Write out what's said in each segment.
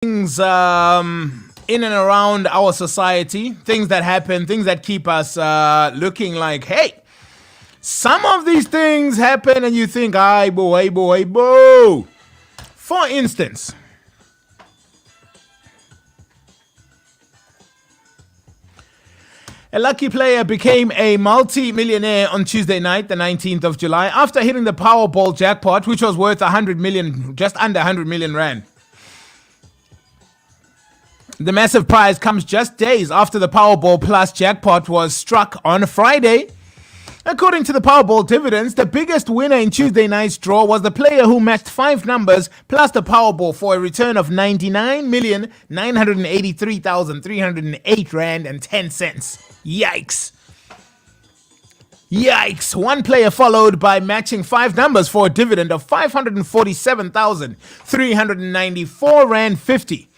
things in and around our society, things that happen, things that keep us looking like, hey, some of these things happen and you think, ay, boo. For instance, a lucky player became a multi-millionaire on Tuesday night, the 19th of July, after hitting the Powerball jackpot, which was worth 100 million, just under 100 million rand. The massive prize comes just days after the Powerball Plus jackpot was struck on Friday. According to the Powerball dividends, the biggest winner in Tuesday night's draw was the player who matched 5 numbers plus the Powerball for a return of 99,983,308 rand and 10 cents. Yikes. One player followed by matching 5 numbers for a dividend of 547,394 rand 50.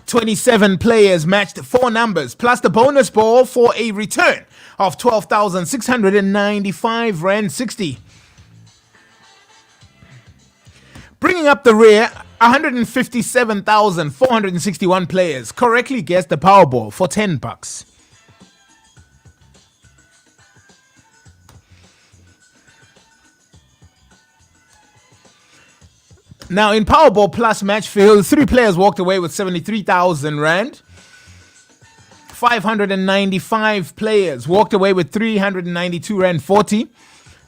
27 players matched 4 numbers plus the bonus ball for a return of 12,695 rand 60. Bringing up the rear, 157,461 players correctly guessed the Powerball for $10. Now, in Powerball Plus match field, 3 players walked away with 73,000 rand. 595 players walked away with 392 rand 40.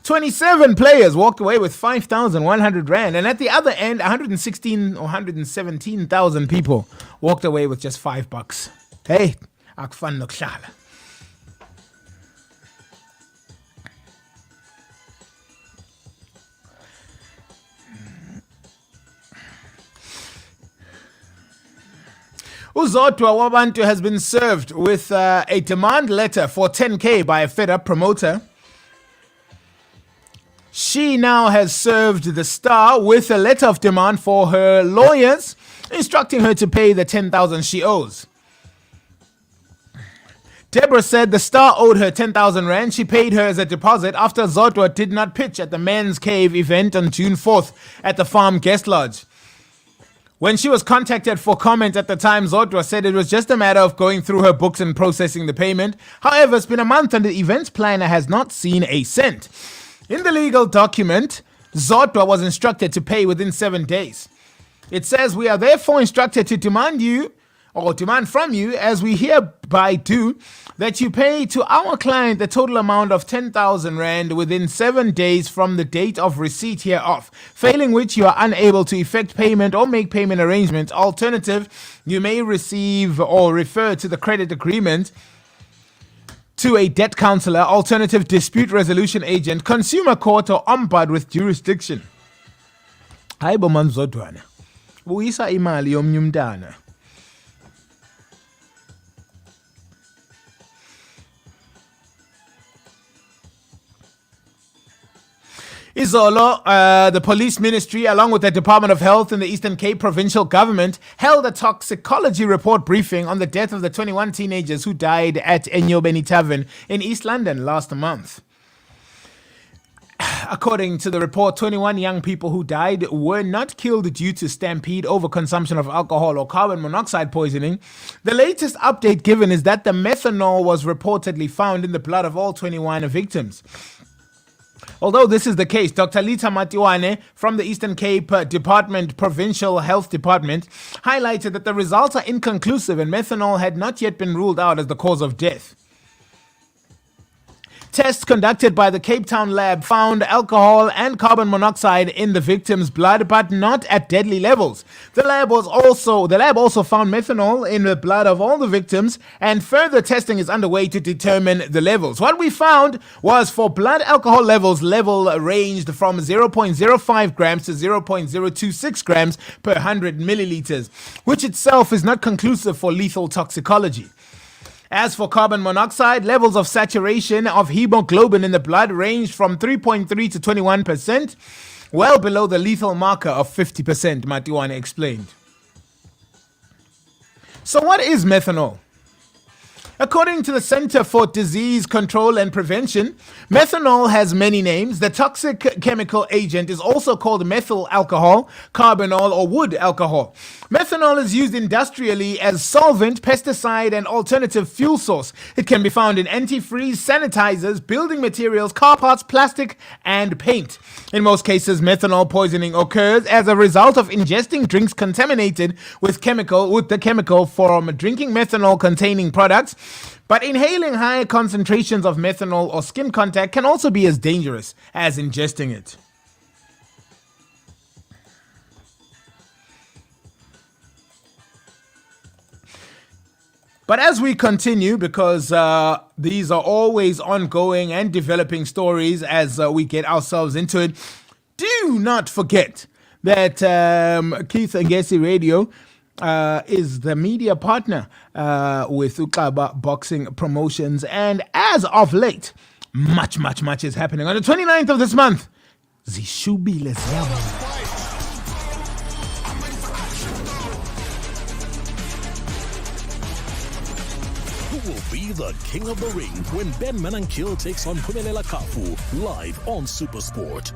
27 players walked away with 5,100 rand. And at the other end, 117,000 people walked away with just $5. Hey, akufani nokuhlala. Uzodwa Wabantu has been served with a demand letter for 10K by a fed-up promoter. She now has served the star with a letter of demand for her lawyers, instructing her to pay the 10,000 she owes. Deborah said the star owed her 10,000 rand. She paid her as a deposit after Zodwa did not pitch at the Men's Cave event on June 4th at the Farm Guest Lodge. When she was contacted for comment at the time, Zodwa said it was just a matter of going through her books and processing the payment. However, it's been a month and the events planner has not seen a cent. In the legal document, Zodwa was instructed to pay within 7 days. It says, we are therefore instructed to demand from you, as we hereby do, that you pay to our client the total amount of 10,000 rand within 7 days from the date of receipt hereof, failing which you are unable to effect payment or make payment arrangements. Alternative, you may receive or refer to the credit agreement to a debt counselor, alternative dispute resolution agent, consumer court or ombud with jurisdiction. Hayibo manzodwana. Buyisa imali yomnye umntana. Izolo, the police ministry, along with the Department of Health and the Eastern Cape provincial government, held a toxicology report briefing on the death of the 21 teenagers who died at Enyobeni Tavern in East London last month. According to the report, 21 young people who died were not killed due to stampede, overconsumption of alcohol, or carbon monoxide poisoning. The latest update given is that the methanol was reportedly found in the blood of all 21 victims. Although this is the case, Dr. Lita Matiwane from the Eastern Cape Provincial Health Department highlighted that the results are inconclusive and methanol had not yet been ruled out as the cause of death. Tests conducted by the Cape Town lab found alcohol and carbon monoxide in the victims' blood, but not at deadly levels. The lab also found methanol in the blood of all the victims, and further testing is underway to determine the levels. What we found was for blood alcohol levels, ranged from 0.05 grams to 0.026 grams per 100 milliliters, which itself is not conclusive for lethal toxicology. As for carbon monoxide, levels of saturation of hemoglobin in the blood ranged from 3.3 to 21%, well below the lethal marker of 50%, Matiwane explained. So what is methanol? According to the Center for Disease Control and Prevention, methanol has many names. The toxic chemical agent is also called methyl alcohol, carbonyl, or wood alcohol. Methanol is used industrially as solvent, pesticide, and alternative fuel source. It can be found in antifreeze, sanitizers, building materials, car parts, plastic, and paint. In most cases, methanol poisoning occurs as a result of ingesting drinks contaminated with the chemical from drinking methanol-containing products. But inhaling higher concentrations of methanol or skin contact can also be as dangerous as ingesting it. But as we continue, because these are always ongoing and developing stories as we get ourselves into it, do not forget that Keith Ngesi Radio is the media partner with Ukaba Boxing Promotions. And as of late, much is happening. On the 29th of this month, Zishubile Ziyabona. Who will be the king of the ring when Ben Manankil takes on Pumelela Kafu live on Supersport?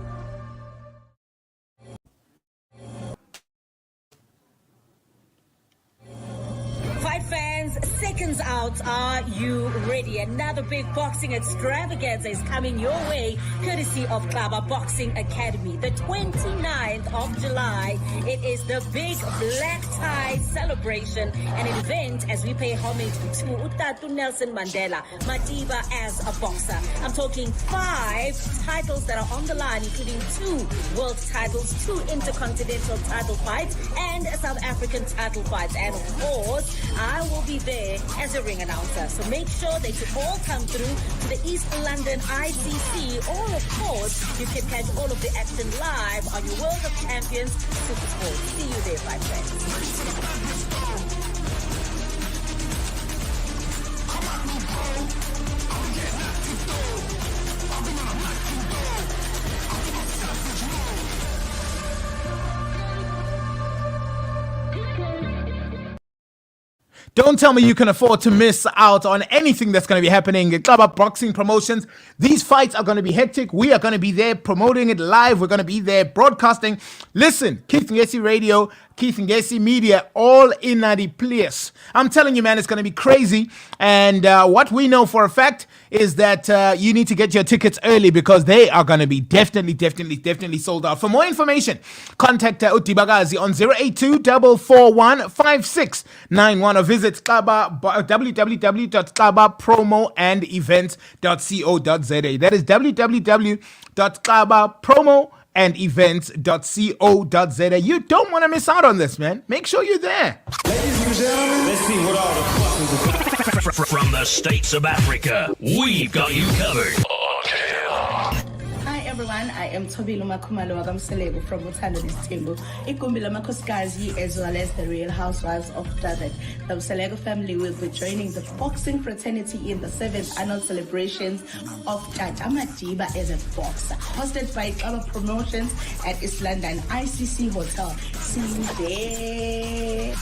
Fight fans, seconds out. Are you ready? Another big boxing extravaganza is coming your way, courtesy of Klaba Boxing Academy. The 29th of July, it is the big black tie celebration, an event as we pay homage to Utatu Nelson Mandela, Madiba as a boxer. I'm talking 5 titles that are on the line, including 2 world titles, 2 intercontinental title fights, and a South African title fights. And of course, I will be there as a ring announcer. So make sure that you all come through to the East London ICC, or of course, you can catch all of the action live on your World of Champions Supersport. See you there, my friends. Don't tell me you can afford to miss out on anything that's going to be happening at Club Up Boxing Promotions. These fights are going to be hectic. We are going to be there promoting it live. We're going to be there broadcasting. Listen, Keith Ngesi Radio, Keith Ngesi Media, all in the place. I'm telling you, man, it's going to be crazy. And what we know for a fact is that you need to get your tickets early because they are going to be definitely sold out. For more information, contact Utibagazi on 082-441-5691 or visit www.kabapromoandevents.co.za. That is www.kabapromoandevents.co.za. You don't want to miss out on this, man. Make sure you're there. Ladies and gentlemen, let's see what all the From the States of Africa, we've got you covered. Hi everyone, I am Tobilo Makumalo Wagamselego from Mutanda Distimbo, Ikumbila Makoskazi, as well as the Real Housewives of David. The Mselego family will be joining the boxing fraternity in the 7th annual celebrations of Tata Madiba as a boxer, hosted by Club Promotions at East London ICC Hotel. See you there.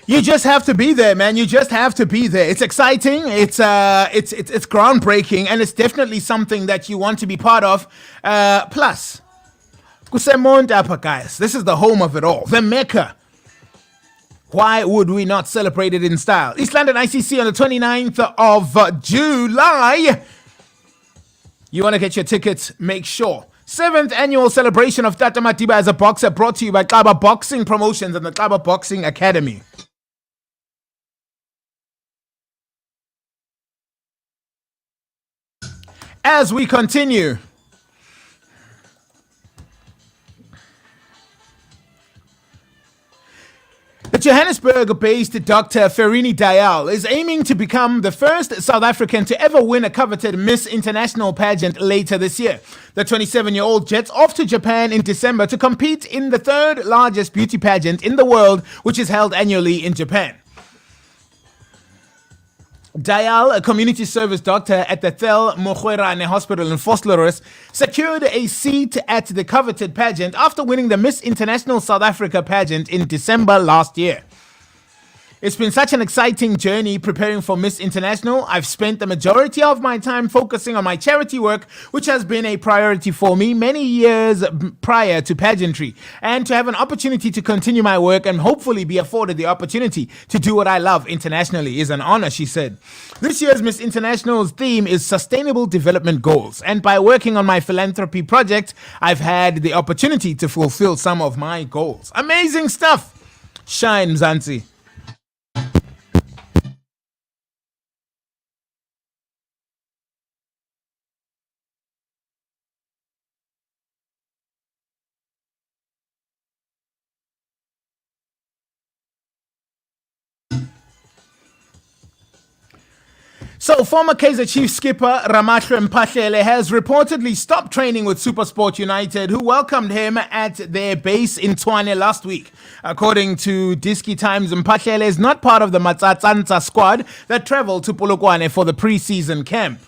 You just have to be there, man. You just have to be there. It's exciting. It's groundbreaking, and it's definitely something that you want to be part of. Plus, Kusemonta, guys, this is the home of it all, the Mecca. Why would we not celebrate it in style? East London ICC on the 29th of July. You want to get your tickets? Make sure. 7th annual celebration of Tata Madiba as a boxer, brought to you by Klaba Boxing Promotions and the Klaba Boxing Academy. As we continue, the Johannesburg-based Dr. Ferini Dayal is aiming to become the first South African to ever win a coveted Miss International pageant later this year. The 27-year-old jets off to Japan in December to compete in the 3rd largest beauty pageant in the world, which is held annually in Japan. Dayal, a community service doctor at the Tel Mogoerane Hospital in Vosloorus, secured a seat at the coveted pageant after winning the Miss International South Africa pageant in December last year. It's been such an exciting journey preparing for Miss International. I've spent the majority of my time focusing on my charity work, which has been a priority for me many years prior to pageantry. And to have an opportunity to continue my work and hopefully be afforded the opportunity to do what I love internationally is an honor, she said. This year's Miss International's theme is Sustainable Development Goals. And by working on my philanthropy project, I've had the opportunity to fulfill some of my goals. Amazing stuff. Shine, Mzansi. So, former Kaizer Chiefs skipper Ramatlwe Mphahlele has reportedly stopped training with SuperSport United, who welcomed him at their base in Tshwane last week. According to Diski Times, Mphahlele is not part of the Matsatsantsa squad that traveled to Polokwane for the pre-season camp.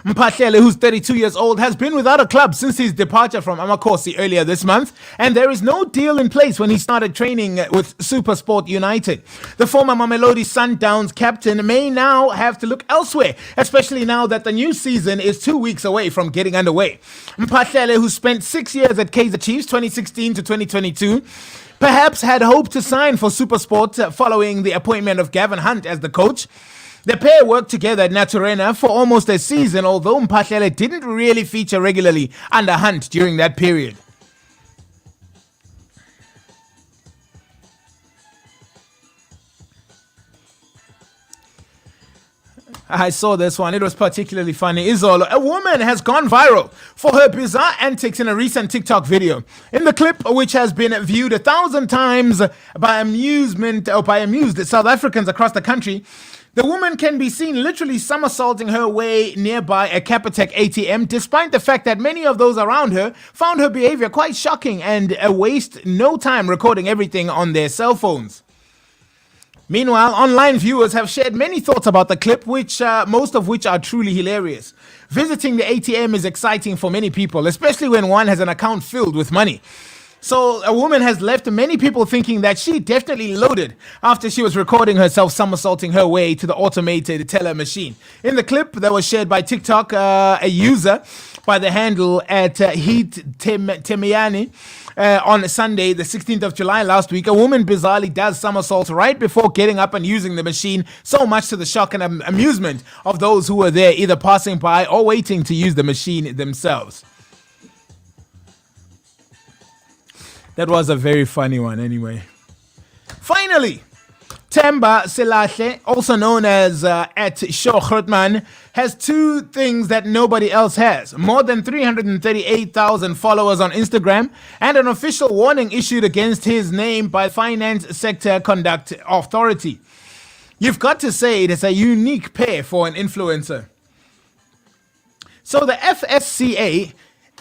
Mphahlele, who's 32 years old, has been without a club since his departure from Amakosi earlier this month, and there is no deal in place when he started training with SuperSport United. The former Mamelodi Sundowns captain may now have to look elsewhere, especially now that the new season is 2 weeks away from getting underway. Mphahlele, who spent 6 years at Kaizer Chiefs 2016 to 2022, perhaps had hoped to sign for SuperSport following the appointment of Gavin Hunt as the coach. The pair worked together at Naturena for almost a season, although Mphahlele didn't really feature regularly under Hunt during that period. I saw this one. It was particularly funny. Izolo, a woman has gone viral for her bizarre antics in a recent TikTok video. In the clip, which has been viewed 1,000 times by amused South Africans across the country, the woman can be seen literally somersaulting her way nearby a Capitec ATM, despite the fact that many of those around her found her behavior quite shocking and waste no time recording everything on their cell phones. Meanwhile, online viewers have shared many thoughts about the clip, most of which are truly hilarious. Visiting the ATM is exciting for many people, especially when one has an account filled with money. So a woman has left many people thinking that she definitely loaded after she was recording herself somersaulting her way to the automated teller machine. In the clip that was shared by TikTok, a user by the handle at Heat Temiani, on Sunday, the 16th of July last week, a woman bizarrely does somersaults right before getting up and using the machine, so much to the shock and amusement of those who were there, either passing by or waiting to use the machine themselves. That was a very funny one anyway. Finally, Themba Selahle, also known as at Sho Grootman, has two things that nobody else has. More than 338,000 followers on Instagram and an official warning issued against his name by Finance Sector Conduct Authority. You've got to say it is a unique pair for an influencer. So the FSCA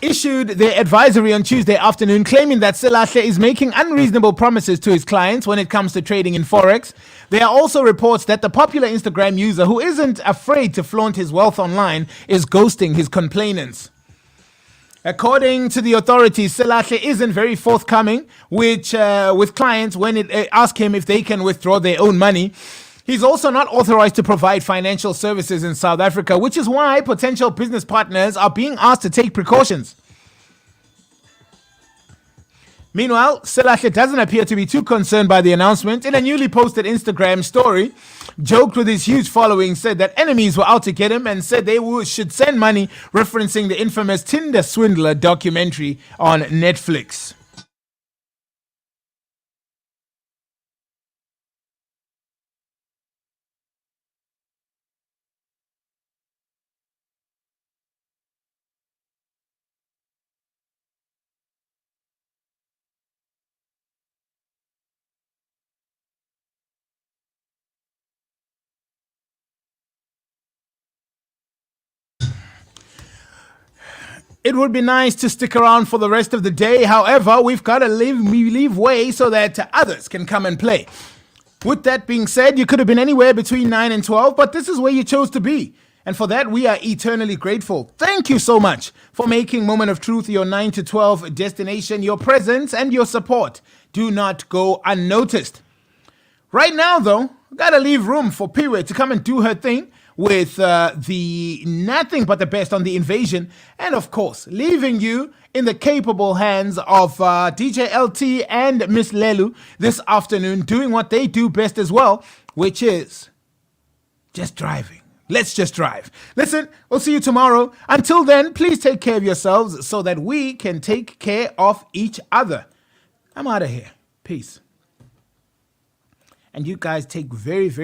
issued their advisory on Tuesday afternoon, claiming that Selahle is making unreasonable promises to his clients when it comes to trading in Forex. There are also reports that the popular Instagram user, who isn't afraid to flaunt his wealth online, is ghosting his complainants. According to the authorities, Selahle isn't very forthcoming with clients when it ask him if they can withdraw their own money. He's also not authorized to provide financial services in South Africa, which is why potential business partners are being asked to take precautions. Meanwhile, Selahle doesn't appear to be too concerned by the announcement. In a newly posted Instagram story, joked with his huge following, said that enemies were out to get him and said they should send money, referencing the infamous Tinder Swindler documentary on Netflix. It would be nice to stick around for the rest of the day. However, we've got to leave way so that others can come and play. With that being said, you could have been anywhere between 9 and 12, but this is where you chose to be. And for that, we are eternally grateful. Thank you so much for making Moment of Truth your 9 to 12 destination. Your presence and your support do not go unnoticed. Right now, though, gotta leave room for Piwe to come and do her thing with the nothing but the best on the invasion. And of course, leaving you in the capable hands of DJ LT and Miss Lelu this afternoon, doing what they do best as well, which is just driving. Let's just drive. Listen, we'll see you tomorrow. Until then, please take care of yourselves so that we can take care of each other. I'm out of here. Peace. And you guys take very, very